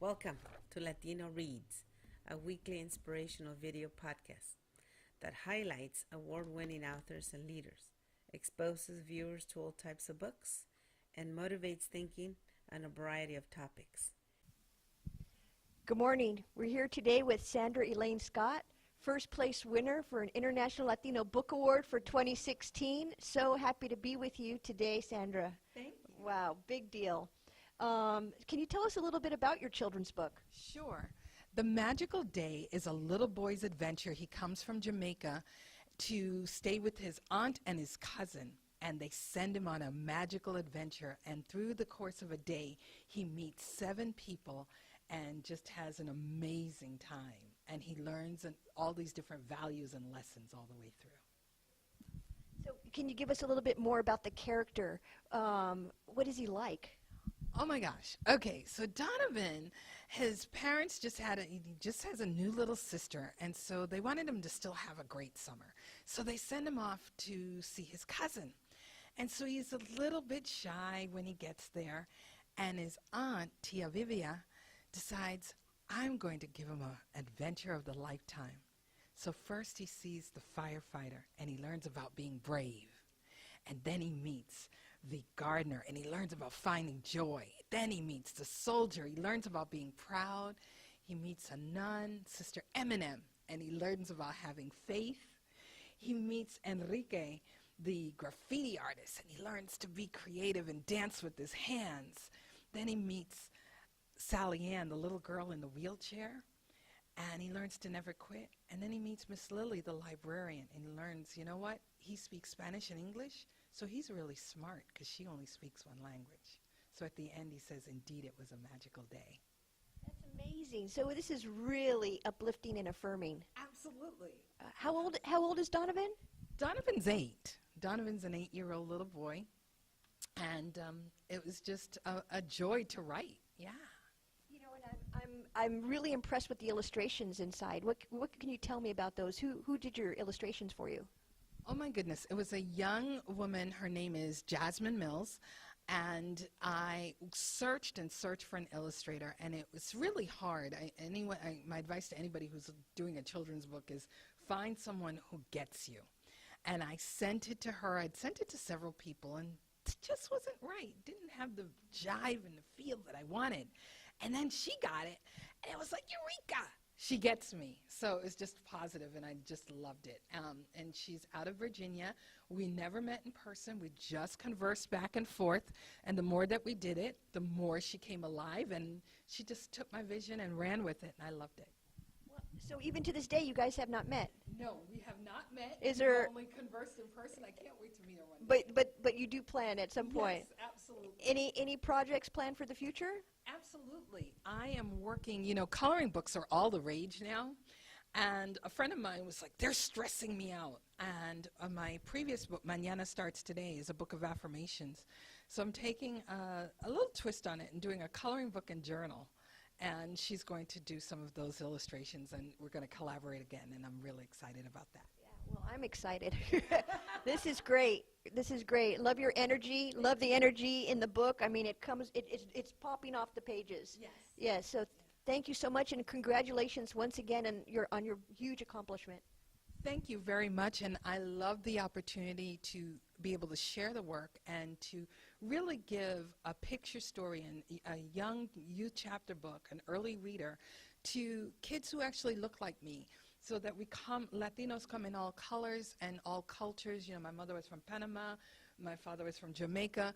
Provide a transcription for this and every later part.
Welcome to Latino Reads, a weekly inspirational video podcast that highlights award-winning authors and leaders, exposes viewers to all types of books, and motivates thinking on a variety of topics. Good morning. We're here today with Sandra Elaine Scott, first place winner for an International Latino Book Award for 2016. So happy to be with you today, Sandra. Thank you. Wow, big deal. Can you tell us a little bit about your children's book? Sure. The Magical Day is a little boy's adventure. He comes from Jamaica to stay with his aunt and his cousin, and they send him on a magical adventure. And through the course of a day, he meets 7 people and just has an amazing time. And he learns all these different values and lessons all the way through. So can you give us a little bit more about the character? What is he like? Oh my gosh. Okay, so Donovan, his parents he just has a new little sister, and so they wanted him to still have a great summer. So they send him off to see his cousin. And so he's a little bit shy when he gets there, and his aunt, Tia Vivia, decides, I'm going to give him an adventure of the lifetime. So first he sees the firefighter, and he learns about being brave. And then he meets the gardener, and he learns about finding joy. Then he meets the soldier. He learns about being proud. He meets a nun, Sister Eminem, and he learns about having faith. He meets Enrique, the graffiti artist, and he learns to be creative and dance with his hands. Then he meets Sally Ann, the little girl in the wheelchair, and he learns to never quit. And then he meets Miss Lily, the librarian, and he learns, you know what? He speaks Spanish and English, so he's really smart because she only speaks one language. So at the end he says, indeed, it was a magical day. That's amazing. So this is really uplifting and affirming. Absolutely. How old is Donovan? Donovan's 8. Donovan's an 8-year-old little boy, and it was just a joy to write. Yeah. You know, and I'm really impressed with the illustrations inside. What can you tell me about those? Who did your illustrations for you? Oh my goodness, it was a young woman. Her name is Jasmine Mills, and I searched and searched for an illustrator, and it was really hard. My advice to anybody who's doing a children's book is find someone who gets you. And I sent it to her. I'd sent it to several people, and it just wasn't right. Didn't have the jive and the feel that I wanted. And then she got it, and it was like, Eureka! She gets me. So it was just positive, and I just loved it. And she's out of Virginia. We never met in person. We just conversed back and forth. And the more that we did it, the more she came alive. And she just took my vision and ran with it, and I loved it. Well, so even to this day, you guys have not met? No, we have not met. Is We've there only conversed in person. I can't wait to meet her one day. But you do plan at some point? Yes, absolutely. Any projects planned for the future? Absolutely. I am working, coloring books are all the rage now. And a friend of mine was like, they're stressing me out. And my previous book, Mañana Starts Today, is a book of affirmations. So I'm taking a little twist on it and doing a coloring book and journal. And she's going to do some of those illustrations, and we're going to collaborate again, and I'm really excited about that. Yeah, well, I'm excited. This is great. This is great. Love your energy. Love the energy in the book. I mean, it's popping off the pages. Yes. Yeah, so thank you so much, and congratulations once again on your huge accomplishment. Thank you very much, and I love the opportunity to be able to share the work and to really give a picture story and a young youth chapter book, an early reader, to kids who actually look like me, so that Latinos come in all colors and all cultures. My mother was from Panama, my father was from Jamaica.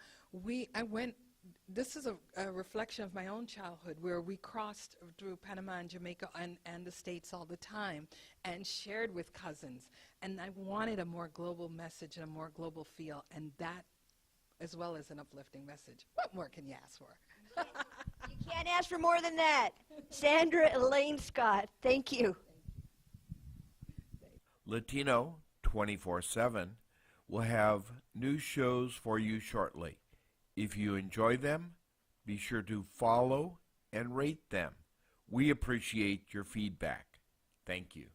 This is a reflection of my own childhood, where we crossed through Panama and Jamaica and the States all the time and shared with cousins. And I wanted a more global message and a more global feel, and that as well as an uplifting message. What more can you ask for? You can't ask for more than that. Sandra Elaine Scott, thank you. Latino 24/7 will have new shows for you shortly. If you enjoy them, be sure to follow and rate them. We appreciate your feedback. Thank you.